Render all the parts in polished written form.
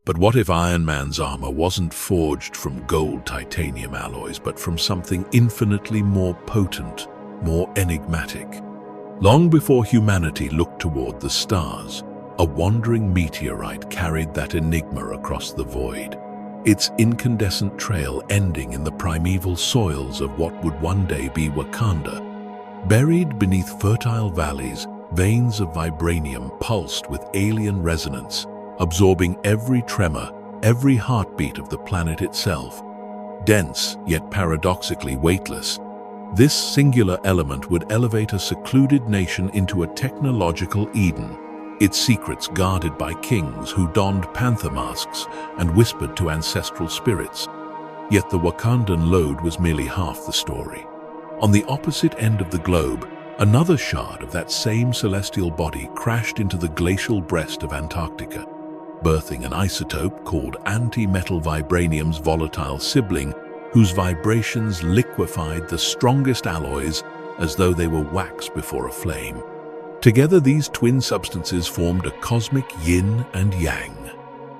But what if Iron Man's armor wasn't forged from gold titanium alloys, but from something infinitely more potent, more enigmatic? Long before humanity looked toward the stars, a wandering meteorite carried that enigma across the void, its incandescent trail ending in the primeval soils of what would one day be Wakanda. Buried beneath fertile valleys, veins of vibranium pulsed with alien resonance, absorbing every tremor, every heartbeat of the planet itself. Dense, yet paradoxically weightless, this singular element would elevate a secluded nation into a technological Eden, its secrets guarded by kings who donned panther masks and whispered to ancestral spirits. Yet the Wakandan load was merely half the story. On the opposite end of the globe, another shard of that same celestial body crashed into the glacial breast of Antarctica, birthing an isotope called anti-metal vibranium's volatile sibling, whose vibrations liquefied the strongest alloys as though they were wax before a flame. Together, these twin substances formed a cosmic yin and yang,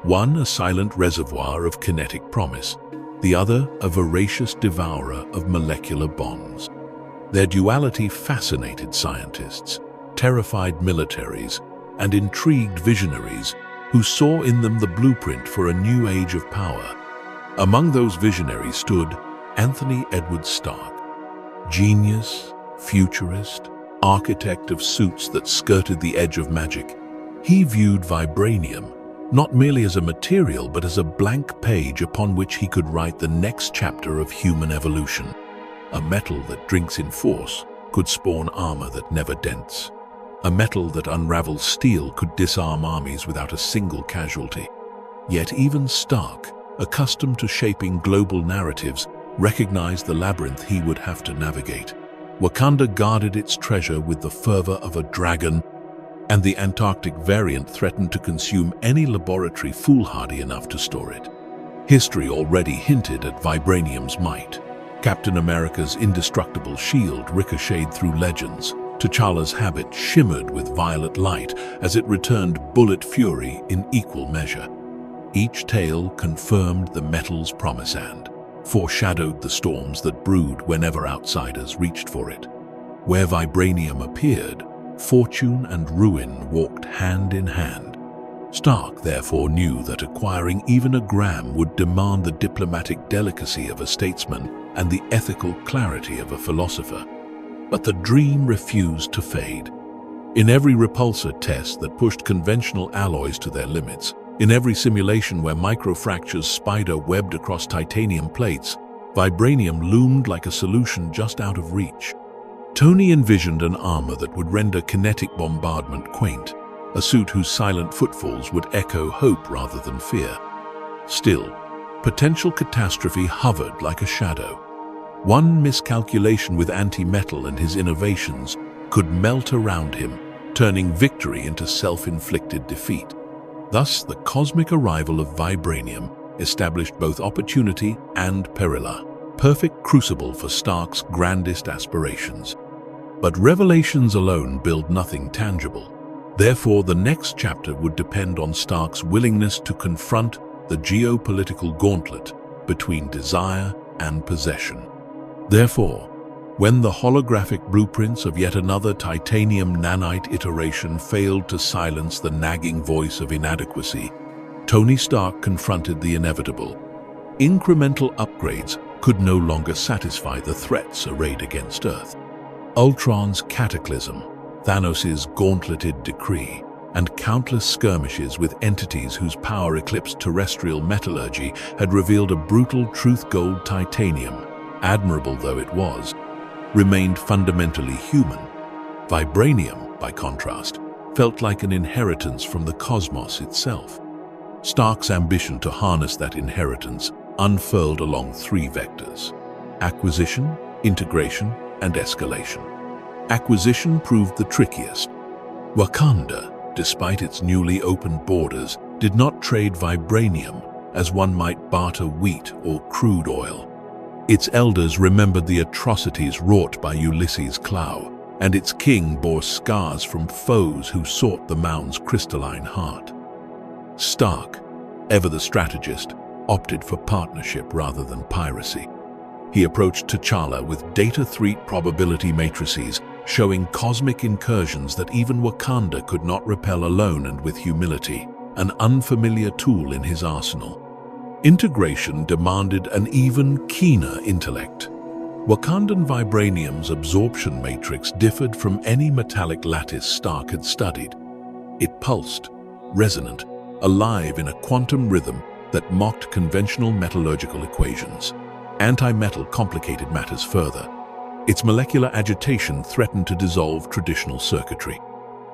one a silent reservoir of kinetic promise, the other a voracious devourer of molecular bonds. Their duality fascinated scientists, terrified militaries, and intrigued visionaries who saw in them the blueprint for a new age of power. Among those visionaries stood Anthony Edward Stark, genius, futurist, architect of suits that skirted the edge of magic. He viewed vibranium not merely as a material, but as a blank page upon which he could write the next chapter of human evolution. A metal that drinks in force could spawn armor that never dents. A metal that unravels steel could disarm armies without a single casualty. Yet even Stark, accustomed to shaping global narratives, recognized the labyrinth he would have to navigate. Wakanda guarded its treasure with the fervor of a dragon, and the Antarctic variant threatened to consume any laboratory foolhardy enough to store it. History already hinted at vibranium's might. Captain America's indestructible shield ricocheted through legends. T'Challa's habit shimmered with violet light as it returned bullet fury in equal measure. Each tale confirmed the metal's promise and foreshadowed the storms that brewed whenever outsiders reached for it. Where vibranium appeared, fortune and ruin walked hand in hand. Stark therefore knew that acquiring even a gram would demand the diplomatic delicacy of a statesman and the ethical clarity of a philosopher. But the dream refused to fade. In every repulsor test that pushed conventional alloys to their limits, in every simulation where microfractures spider-webbed across titanium plates, vibranium loomed like a solution just out of reach. Tony envisioned an armor that would render kinetic bombardment quaint, a suit whose silent footfalls would echo hope rather than fear. Still, potential catastrophe hovered like a shadow. One miscalculation with anti-metal and his innovations could melt around him, turning victory into self-inflicted defeat. Thus, the cosmic arrival of vibranium established both opportunity and peril, a perfect crucible for Stark's grandest aspirations. But revelations alone build nothing tangible. Therefore, the next chapter would depend on Stark's willingness to confront the geopolitical gauntlet between desire and possession. Therefore, when the holographic blueprints of yet another titanium nanite iteration failed to silence the nagging voice of inadequacy, Tony Stark confronted the inevitable. Incremental upgrades could no longer satisfy the threats arrayed against Earth. Ultron's cataclysm, Thanos' gauntleted decree, and countless skirmishes with entities whose power eclipsed terrestrial metallurgy had revealed a brutal truth-gold titanium, admirable though it was, remained fundamentally human. Vibranium, by contrast, felt like an inheritance from the cosmos itself. Stark's ambition to harness that inheritance unfurled along three vectors: acquisition, integration, and escalation. Acquisition proved the trickiest. Wakanda, despite its newly opened borders, did not trade vibranium as one might barter wheat or crude oil. Its elders remembered the atrocities wrought by Ulysses Klaue, and its king bore scars from foes who sought the mound's crystalline heart. Stark, ever the strategist, opted for partnership rather than piracy. He approached T'Challa with data threat probability matrices, showing cosmic incursions that even Wakanda could not repel alone, and with humility, an unfamiliar tool in his arsenal. Integration demanded an even keener intellect. Wakandan Vibranium's absorption matrix differed from any metallic lattice Stark had studied. It pulsed, resonant, alive in a quantum rhythm that mocked conventional metallurgical equations. Anti-metal complicated matters further. Its molecular agitation threatened to dissolve traditional circuitry.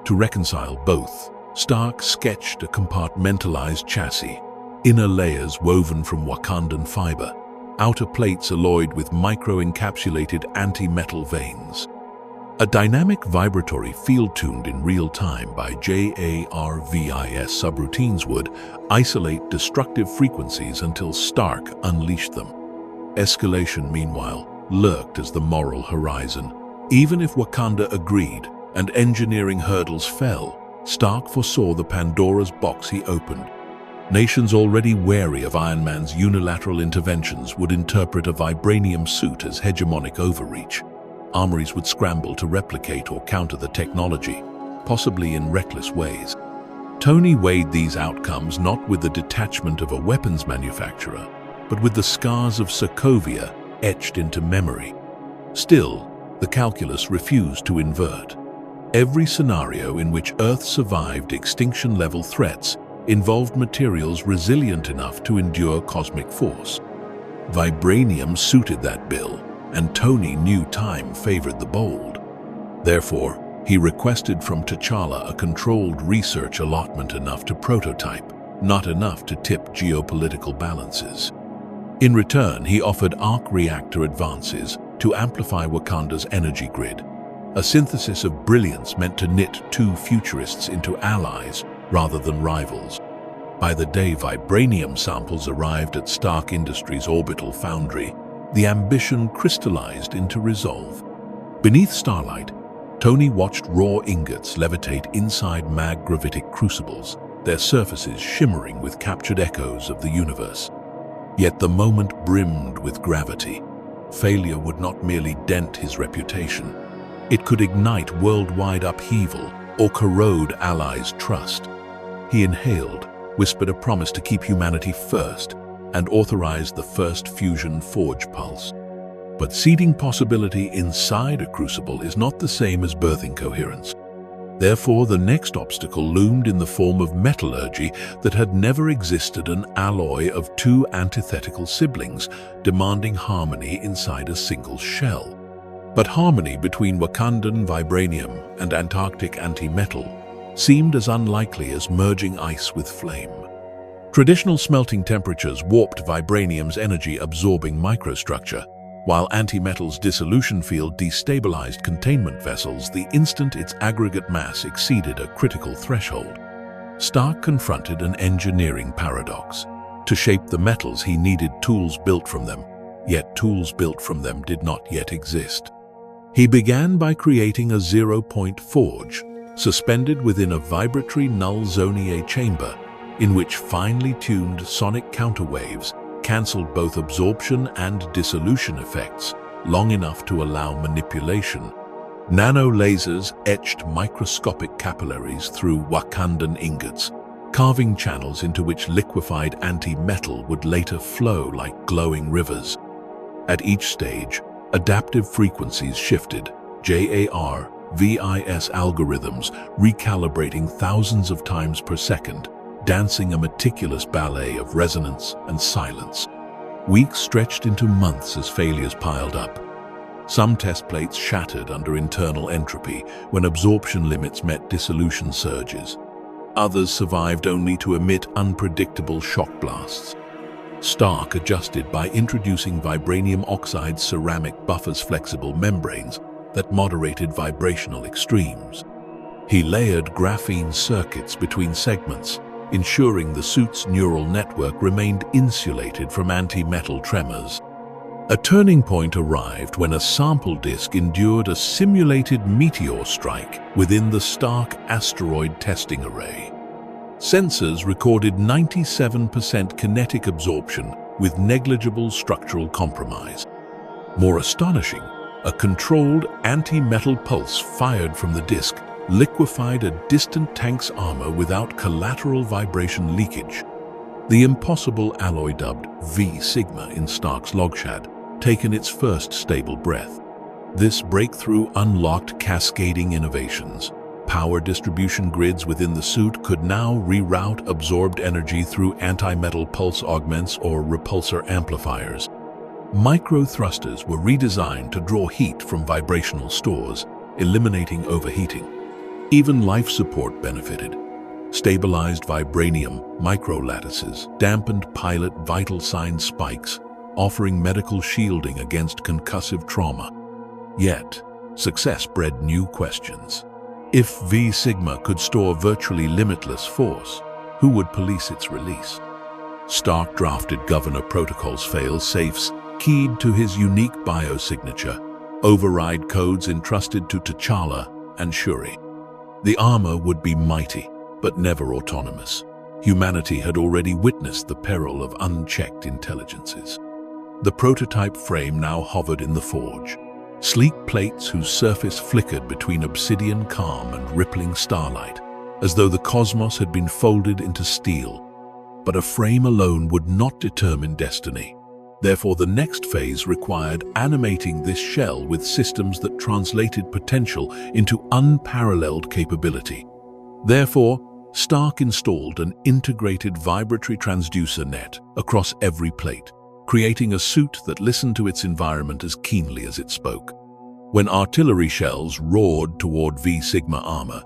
To reconcile both, Stark sketched a compartmentalized chassis, inner layers woven from Wakandan fiber, outer plates alloyed with micro-encapsulated anti-metal veins. A dynamic vibratory field tuned in real time by JARVIS subroutines would isolate destructive frequencies until Stark unleashed them. Escalation, meanwhile, lurked as the moral horizon. Even if Wakanda agreed and engineering hurdles fell, Stark foresaw the Pandora's box he opened. Nations already wary of Iron Man's unilateral interventions would interpret a vibranium suit as hegemonic overreach. Armories would scramble to replicate or counter the technology, possibly in reckless ways. Tony weighed these outcomes not with the detachment of a weapons manufacturer, but with the scars of Sokovia etched into memory. Still, the calculus refused to invert. Every scenario in which Earth survived extinction-level threats involved materials resilient enough to endure cosmic force. Vibranium suited that bill, and Tony knew time favored the bold. Therefore, he requested from T'Challa a controlled research allotment enough to prototype, not enough to tip geopolitical balances. In return, he offered arc reactor advances to amplify Wakanda's energy grid, a synthesis of brilliance meant to knit two futurists into allies rather than rivals. By the day vibranium samples arrived at Stark Industries' orbital foundry, the ambition crystallized into resolve. Beneath starlight, Tony watched raw ingots levitate inside mag-gravitic crucibles, their surfaces shimmering with captured echoes of the universe. Yet the moment brimmed with gravity. Failure would not merely dent his reputation. It could ignite worldwide upheaval or corrode allies' trust. He inhaled, whispered a promise to keep humanity first, and authorized the first fusion forge pulse. But seeding possibility inside a crucible is not the same as birthing coherence. Therefore, the next obstacle loomed in the form of metallurgy that had never existed, an alloy of two antithetical siblings, demanding harmony inside a single shell. But harmony between Wakandan vibranium and Antarctic anti-metal seemed as unlikely as merging ice with flame. Traditional smelting temperatures warped vibranium's energy-absorbing microstructure, while antimetal's dissolution field destabilized containment vessels the instant its aggregate mass exceeded a critical threshold. Stark confronted an engineering paradox. To shape the metals, he needed tools built from them, yet tools built from them did not yet exist. He began by creating a zero-point forge, suspended within a vibratory null-zonier chamber, in which finely tuned sonic counterwaves cancelled both absorption and dissolution effects long enough to allow manipulation. Nano lasers etched microscopic capillaries through Wakandan ingots, carving channels into which liquefied anti-metal would later flow like glowing rivers. At each stage, adaptive frequencies shifted, JARVIS algorithms recalibrating thousands of times per second, dancing a meticulous ballet of resonance and silence. Weeks stretched into months as failures piled up. Some test plates shattered under internal entropy when absorption limits met dissolution surges. Others survived only to emit unpredictable shock blasts. Stark adjusted by introducing vibranium oxide ceramic buffers, flexible membranes that moderated vibrational extremes. He layered graphene circuits between segments, ensuring the suit's neural network remained insulated from anti-metal tremors. A turning point arrived when a sample disk endured a simulated meteor strike within the Stark asteroid testing array. Sensors recorded 97% kinetic absorption with negligible structural compromise. More astonishing, a controlled anti-metal pulse fired from the disk liquefied a distant tank's armor without collateral vibration leakage. The impossible alloy dubbed V Sigma in Stark's log had taken its first stable breath. This breakthrough unlocked cascading innovations. Power distribution grids within the suit could now reroute absorbed energy through anti-metal pulse augments or repulsor amplifiers. Micro-thrusters were redesigned to draw heat from vibrational stores, eliminating overheating. Even life support benefited. Stabilized vibranium microlattices dampened pilot vital sign spikes, offering medical shielding against concussive trauma. Yet, success bred new questions. If V Sigma could store virtually limitless force, who would police its release? Stark drafted Governor Protocol's fail-safes keyed to his unique biosignature, override codes entrusted to T'Challa and Shuri. The armor would be mighty, but never autonomous. Humanity had already witnessed the peril of unchecked intelligences. The prototype frame now hovered in the forge. Sleek plates whose surface flickered between obsidian calm and rippling starlight, as though the cosmos had been folded into steel. But a frame alone would not determine destiny. Therefore, the next phase required animating this shell with systems that translated potential into unparalleled capability. Therefore, Stark installed an integrated vibratory transducer net across every plate, creating a suit that listened to its environment as keenly as it spoke. When artillery shells roared toward V Sigma armor,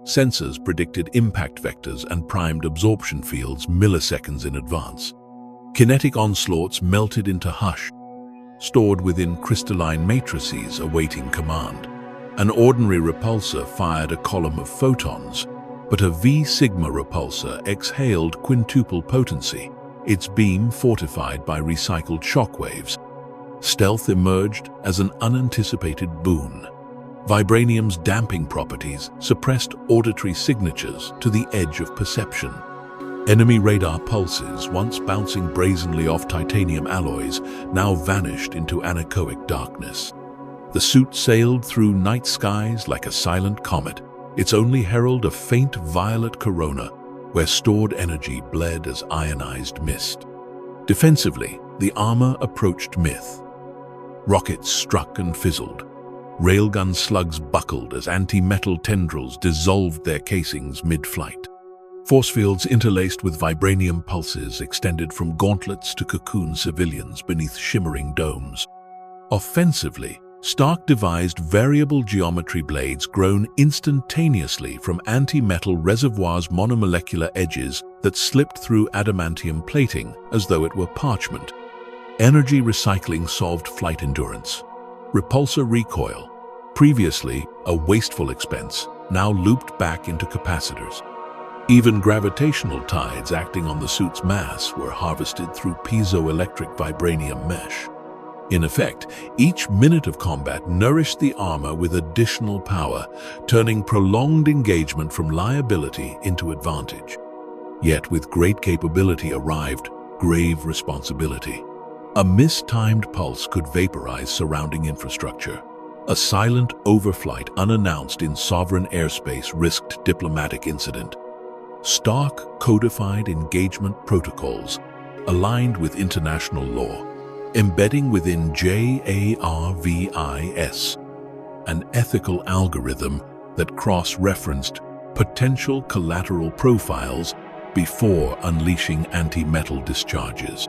sensors predicted impact vectors and primed absorption fields milliseconds in advance. Kinetic onslaughts melted into hush, stored within crystalline matrices awaiting command. An ordinary repulsor fired a column of photons, but a V Sigma repulsor exhaled quintuple potency, its beam fortified by recycled shockwaves. Stealth emerged as an unanticipated boon. Vibranium's damping properties suppressed auditory signatures to the edge of perception. Enemy radar pulses, once bouncing brazenly off titanium alloys, now vanished into anechoic darkness. The suit sailed through night skies like a silent comet, its only herald a faint violet corona, where stored energy bled as ionized mist. Defensively, the armor approached myth. Rockets struck and fizzled. Railgun slugs buckled as anti-metal tendrils dissolved their casings mid-flight. Force fields interlaced with vibranium pulses extended from gauntlets to cocoon civilians beneath shimmering domes. Offensively, Stark devised variable geometry blades grown instantaneously from anti-metal reservoirs' monomolecular edges that slipped through adamantium plating as though it were parchment. Energy recycling solved flight endurance. Repulsor recoil, previously a wasteful expense, now looped back into capacitors. Even gravitational tides acting on the suit's mass were harvested through piezoelectric vibranium mesh. In effect, each minute of combat nourished the armor with additional power, turning prolonged engagement from liability into advantage. Yet with great capability arrived grave responsibility. A mistimed pulse could vaporize surrounding infrastructure. A silent overflight unannounced in sovereign airspace risked diplomatic incident. Stark codified engagement protocols, aligned with international law, embedding within JARVIS an ethical algorithm that cross-referenced potential collateral profiles before unleashing anti-metal discharges.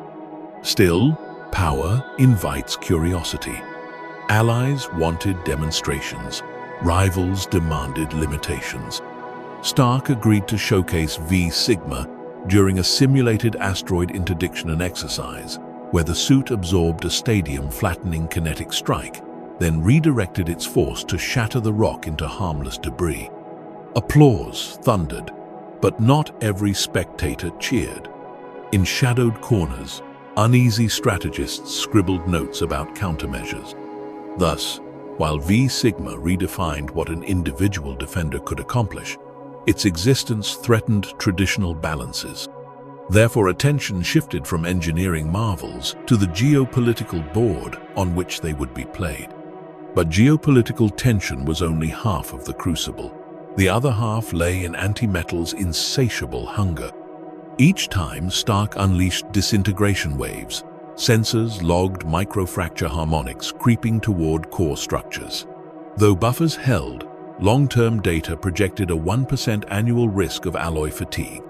Still, power invites curiosity. Allies wanted demonstrations, rivals demanded limitations. Stark agreed to showcase V Sigma during a simulated asteroid interdiction exercise, where the suit absorbed a stadium-flattening kinetic strike, then redirected its force to shatter the rock into harmless debris. Applause thundered, but not every spectator cheered. In shadowed corners, uneasy strategists scribbled notes about countermeasures. Thus, while V Sigma redefined what an individual defender could accomplish, Its existence threatened traditional balances. Therefore, attention shifted from engineering marvels to the geopolitical board on which they would be played. But geopolitical tension was only half of the crucible. The other half lay in antimetal's insatiable hunger. Each time, Stark unleashed disintegration waves. Sensors logged microfracture harmonics creeping toward core structures. Though buffers held, long-term data projected a 1% annual risk of alloy fatigue.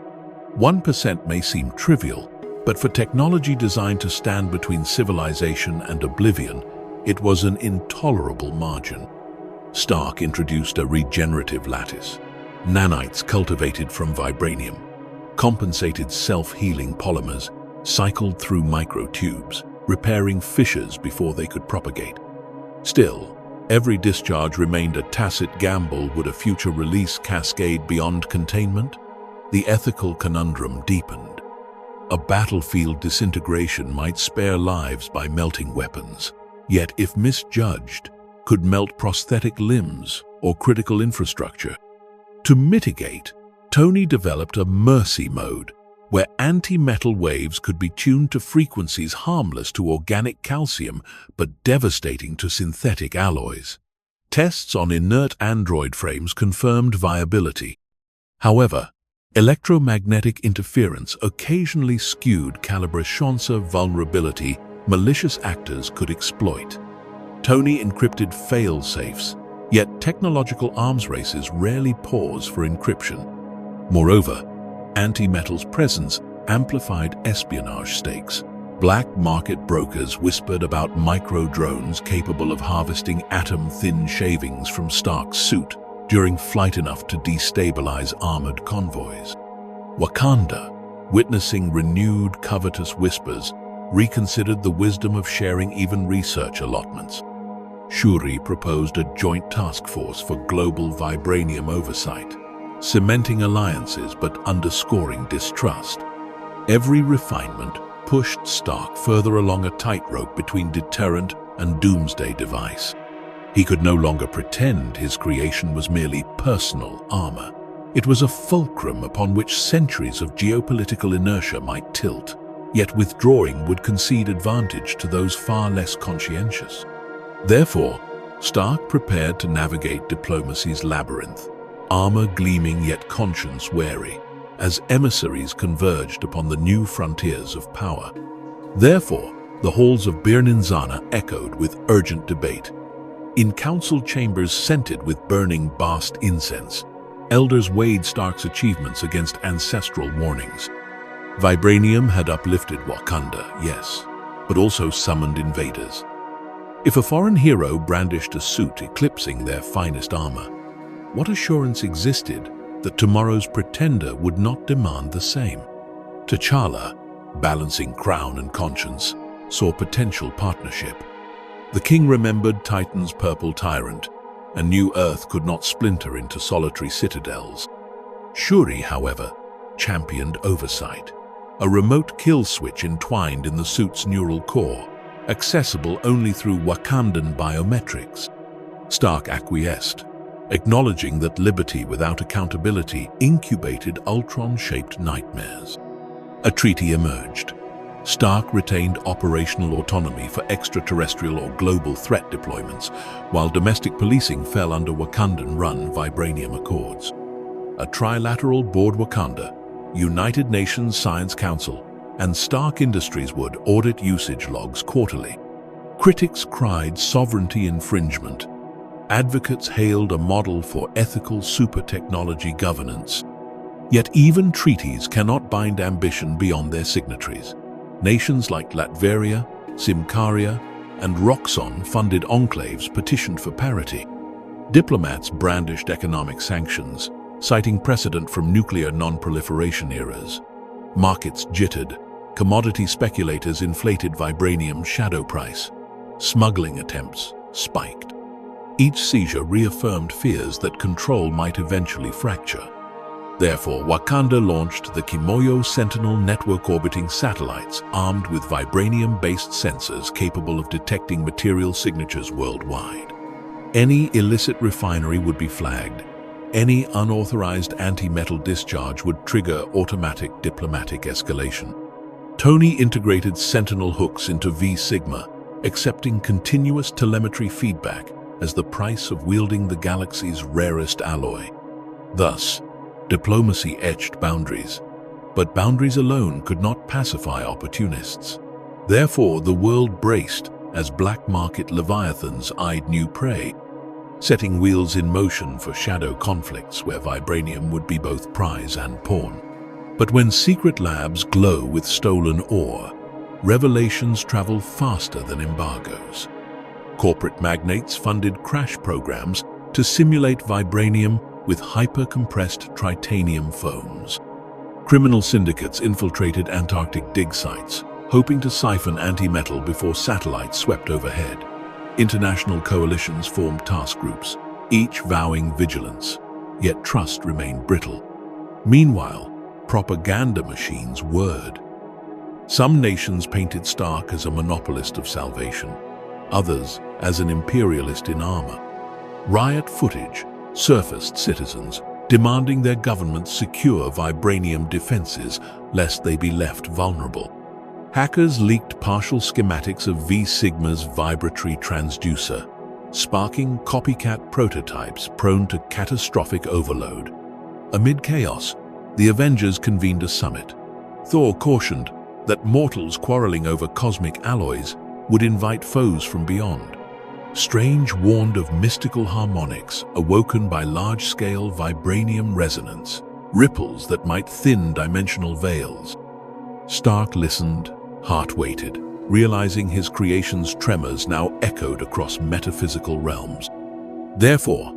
1% may seem trivial, but for technology designed to stand between civilization and oblivion, it was an intolerable margin. Stark introduced a regenerative lattice. Nanites cultivated from vibranium, compensated self-healing polymers, cycled through microtubes, repairing fissures before they could propagate. Still, every discharge remained a tacit gamble. Would a future release cascade beyond containment? The ethical conundrum deepened. A battlefield disintegration might spare lives by melting weapons, yet if misjudged, could melt prosthetic limbs or critical infrastructure. To mitigate, Tony developed a mercy mode, where anti-metal waves could be tuned to frequencies harmless to organic calcium but devastating to synthetic alloys. Tests on inert android frames confirmed viability. However, electromagnetic interference occasionally skewed caliber chance vulnerability malicious actors could exploit. Tony encrypted fail-safes, yet technological arms races rarely pause for encryption. Moreover, anti-metal's presence amplified espionage stakes. Black market brokers whispered about micro-drones capable of harvesting atom-thin shavings from Stark's suit during flight enough to destabilize armored convoys. Wakanda, witnessing renewed covetous whispers, reconsidered the wisdom of sharing even research allotments. Shuri proposed a joint task force for global vibranium oversight, cementing alliances but underscoring distrust. Every refinement pushed Stark further along a tightrope between deterrent and doomsday device. He could no longer pretend his creation was merely personal armor. It was a fulcrum upon which centuries of geopolitical inertia might tilt, yet withdrawing would concede advantage to those far less conscientious. Therefore, Stark prepared to navigate diplomacy's labyrinth, armor gleaming yet conscience wary, as emissaries converged upon the new frontiers of power. Therefore, the halls of Bir Ninzana echoed with urgent debate. In council chambers scented with burning Bast incense, elders weighed Stark's achievements against ancestral warnings. Vibranium had uplifted Wakanda, yes, but also summoned invaders. If a foreign hero brandished a suit eclipsing their finest armor, what assurance existed that tomorrow's pretender would not demand the same? T'Challa, balancing crown and conscience, saw potential partnership. The king remembered Titan's purple tyrant, and knew Earth could not splinter into solitary citadels. Shuri, however, championed oversight, a remote kill switch entwined in the suit's neural core, accessible only through Wakandan biometrics. Stark acquiesced, acknowledging that liberty without accountability incubated Ultron-shaped nightmares. A treaty emerged. Stark retained operational autonomy for extraterrestrial or global threat deployments, while domestic policing fell under Wakandan-run Vibranium Accords. A trilateral board Wakanda, United Nations Science Council, and Stark Industries would audit usage logs quarterly. Critics cried sovereignty infringement. Advocates hailed a model for ethical super-technology governance. Yet even treaties cannot bind ambition beyond their signatories. Nations like Latveria, Simcaria, and Roxxon-funded enclaves petitioned for parity. Diplomats brandished economic sanctions, citing precedent from nuclear non-proliferation eras. Markets jittered. Commodity speculators inflated vibranium's shadow price. Smuggling attempts spiked. Each seizure reaffirmed fears that control might eventually fracture. Therefore, Wakanda launched the Kimoyo Sentinel network-orbiting satellites armed with vibranium-based sensors capable of detecting material signatures worldwide. Any illicit refinery would be flagged. any unauthorized anti-metal discharge would trigger automatic diplomatic escalation. Tony integrated sentinel hooks into V-Sigma, accepting continuous telemetry feedback as the price of wielding the galaxy's rarest alloy. Thus, diplomacy etched boundaries, but boundaries alone could not pacify opportunists. Therefore, the world braced as black market leviathans eyed new prey, setting wheels in motion for shadow conflicts where vibranium would be both prize and pawn. But when secret labs glow with stolen ore, revelations travel faster than embargoes. Corporate magnates funded crash programs to simulate vibranium with hyper-compressed titanium foams. Criminal syndicates infiltrated Antarctic dig sites, hoping to siphon anti-metal before satellites swept overhead. International coalitions formed task groups, each vowing vigilance, yet trust remained brittle. Meanwhile, propaganda machines whirred. Some nations painted Stark as a monopolist of salvation, others as an imperialist in armor. Riot footage surfaced citizens demanding their governments secure vibranium defenses lest they be left vulnerable. Hackers leaked partial schematics of V-Sigma's vibratory transducer, sparking copycat prototypes prone to catastrophic overload. Amid chaos, the Avengers convened a summit. Thor cautioned that mortals quarreling over cosmic alloys would invite foes from beyond. Strange warned of mystical harmonics awoken by large-scale vibranium resonance, ripples that might thin dimensional veils. Stark listened, heart-weighted, realizing his creation's tremors now echoed across metaphysical realms. Therefore,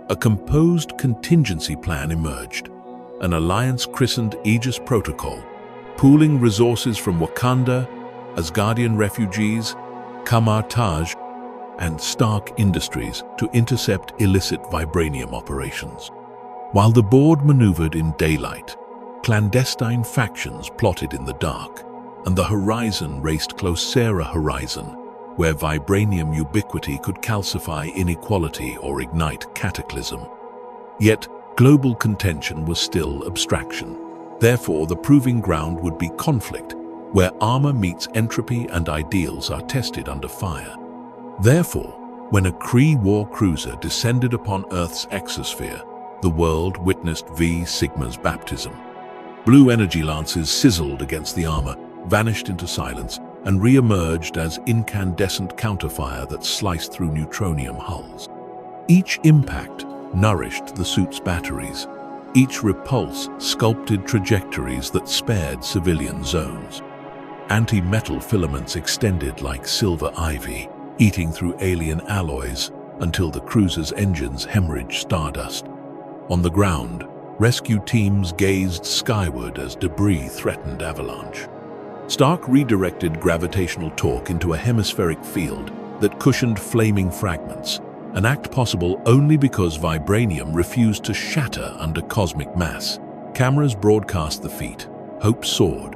a composed contingency plan emerged, an alliance christened Aegis Protocol, pooling resources from Wakanda, Asgardian refugees, Kamar-Taj, and Stark Industries to intercept illicit vibranium operations. While the board maneuvered in daylight, clandestine factions plotted in the dark, and the horizon raced closer, a horizon where vibranium ubiquity could calcify inequality or ignite cataclysm. Yet, global contention was still abstraction. Therefore, the proving ground would be conflict, where armor meets entropy and ideals are tested under fire. Therefore, when a Kree war cruiser descended upon Earth's exosphere, the world witnessed V-Sigma's baptism. Blue energy lances sizzled against the armor, vanished into silence, and re-emerged as incandescent counterfire that sliced through neutronium hulls. Each impact nourished the suit's batteries. Each repulse sculpted trajectories that spared civilian zones. Anti-metal filaments extended like silver ivy, eating through alien alloys until the cruiser's engines hemorrhaged stardust. On the ground, rescue teams gazed skyward as debris threatened avalanche. Stark redirected gravitational torque into a hemispheric field that cushioned flaming fragments, an act possible only because vibranium refused to shatter under cosmic mass. Cameras broadcast the feat, hope soared.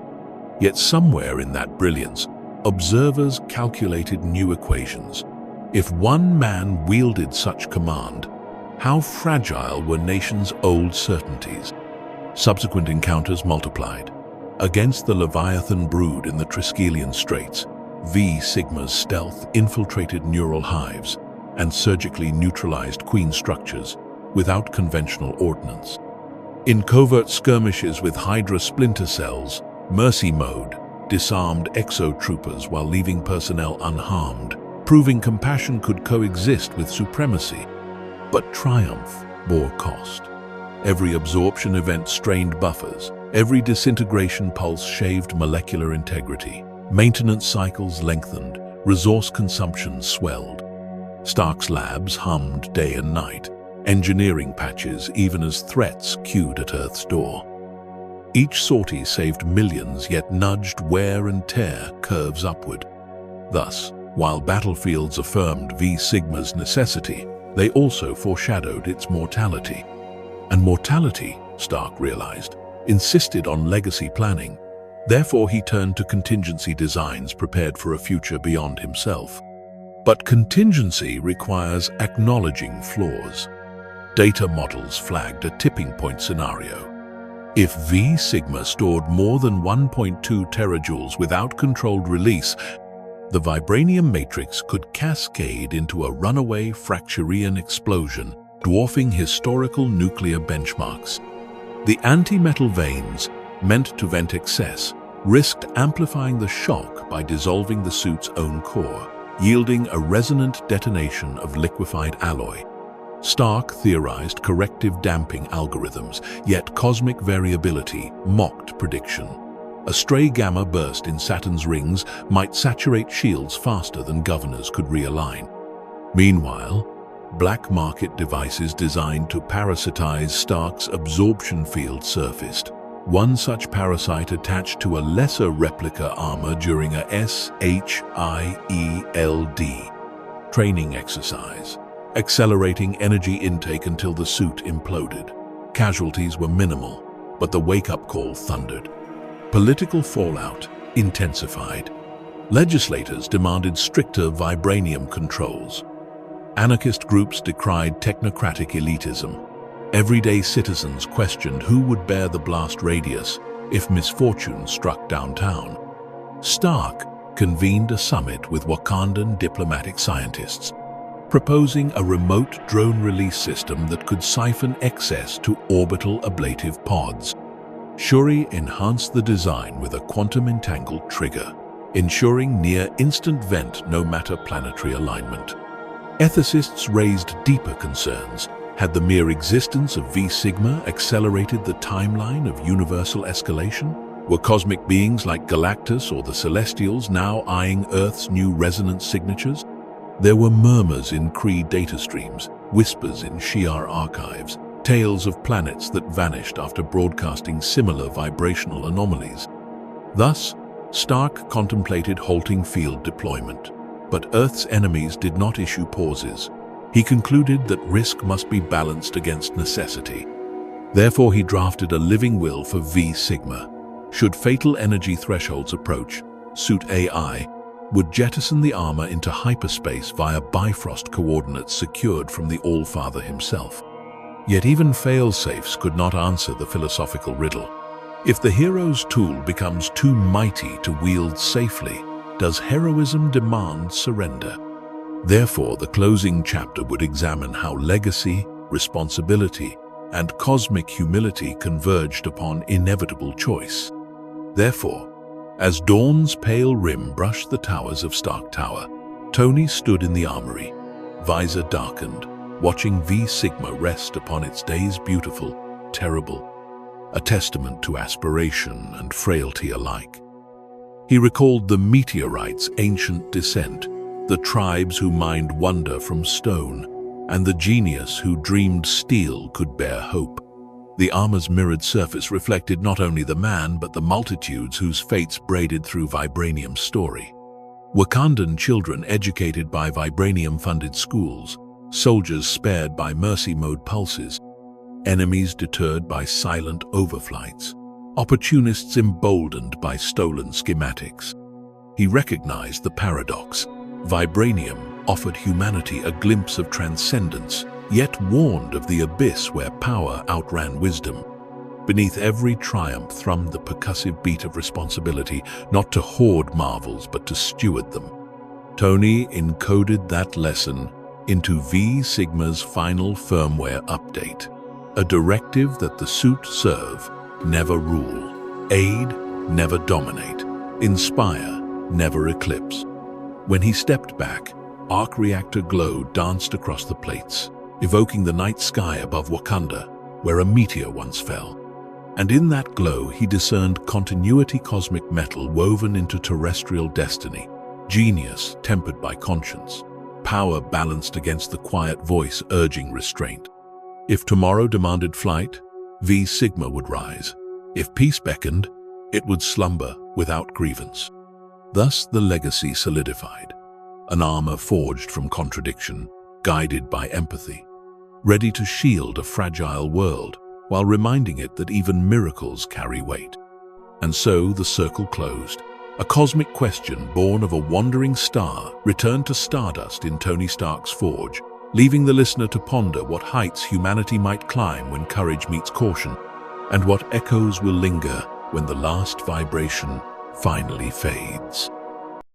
Yet somewhere in that brilliance, observers calculated new equations. If one man wielded such command, how fragile were nations' old certainties? Subsequent encounters multiplied. Against the Leviathan brood in the Triskelion Straits, V-Sigma's stealth infiltrated neural hives and surgically neutralized queen structures without conventional ordnance. In covert skirmishes with Hydra splinter cells, Mercy Mode disarmed exo-troopers while leaving personnel unharmed, proving compassion could coexist with supremacy. But triumph bore cost. Every absorption event strained buffers, every disintegration pulse shaved molecular integrity. Maintenance cycles lengthened, resource consumption swelled. Stark's labs hummed day and night, engineering patches even as threats queued at Earth's door. Each sortie saved millions, yet nudged wear and tear curves upward. Thus, while battlefields affirmed V-Sigma's necessity, they also foreshadowed its mortality. And mortality, Stark realized, insisted on legacy planning. Therefore, he turned to contingency designs prepared for a future beyond himself. But contingency requires acknowledging flaws. Data models flagged a tipping point scenario. If V Sigma stored more than 1.2 terajoules without controlled release, the vibranium matrix could cascade into a runaway Fracturian explosion, dwarfing historical nuclear benchmarks. The anti-metal veins, meant to vent excess, risked amplifying the shock by dissolving the suit's own core, yielding a resonant detonation of liquefied alloy. Stark theorized corrective damping algorithms, yet cosmic variability mocked prediction. A stray gamma burst in Saturn's rings might saturate shields faster than governors could realign. Meanwhile, black market devices designed to parasitize Stark's absorption field surfaced. One such parasite attached to a lesser replica armor during a SHIELD training exercise, accelerating energy intake until the suit imploded. Casualties were minimal, but the wake-up call thundered. Political fallout intensified. Legislators demanded stricter vibranium controls. Anarchist groups decried technocratic elitism. Everyday citizens questioned who would bear the blast radius if misfortune struck downtown. Stark convened a summit with Wakandan diplomatic scientists, proposing a remote drone release system that could siphon excess to orbital ablative pods. Shuri enhanced the design with a quantum-entangled trigger, ensuring near-instant vent no matter planetary alignment. Ethicists raised deeper concerns. Had the mere existence of V Sigma accelerated the timeline of universal escalation? Were cosmic beings like Galactus or the Celestials now eyeing Earth's new resonance signatures? There were murmurs in Kree data streams, whispers in Shi'ar archives, tales of planets that vanished after broadcasting similar vibrational anomalies. Thus, Stark contemplated halting field deployment. But Earth's enemies did not issue pauses. He concluded that risk must be balanced against necessity. Therefore, he drafted a living will for V Sigma. Should fatal energy thresholds approach, Suit AI would jettison the armor into hyperspace via Bifrost coordinates secured from the Allfather himself. Yet even fail-safes could not answer the philosophical riddle. If the hero's tool becomes too mighty to wield safely, does heroism demand surrender? Therefore, the closing chapter would examine how legacy, responsibility, and cosmic humility converged upon inevitable choice. Therefore, as dawn's pale rim brushed the towers of Stark Tower, Tony stood in the armory, visor darkened, watching V Sigma rest upon its day's beautiful, terrible, a testament to aspiration and frailty alike. He recalled the meteorite's ancient descent, the tribes who mined wonder from stone, and the genius who dreamed steel could bear hope. The armor's mirrored surface reflected not only the man, but the multitudes whose fates braided through Vibranium's story. Wakandan children educated by Vibranium-funded schools, soldiers spared by mercy mode pulses, enemies deterred by silent overflights, opportunists emboldened by stolen schematics. He recognized the paradox. Vibranium offered humanity a glimpse of transcendence, yet warned of the abyss where power outran wisdom. Beneath every triumph thrummed the percussive beat of responsibility, not to hoard marvels but to steward them. Tony encoded that lesson into V Sigma's final firmware update, a directive that the suit serve, never rule, aid, never dominate, inspire, never eclipse. When he stepped back, arc reactor glow danced across the plates, evoking the night sky above Wakanda, where a meteor once fell. And in that glow he discerned continuity cosmic metal woven into terrestrial destiny, genius tempered by conscience, power balanced against the quiet voice urging restraint. If tomorrow demanded flight, V Sigma would rise. If peace beckoned, it would slumber without grievance. Thus the legacy solidified, an armor forged from contradiction, guided by empathy, ready to shield a fragile world while reminding it that even miracles carry weight. And so the circle closed. A cosmic question born of a wandering star returned to stardust in Tony Stark's forge, leaving the listener to ponder what heights humanity might climb when courage meets caution, and what echoes will linger when the last vibration finally fades.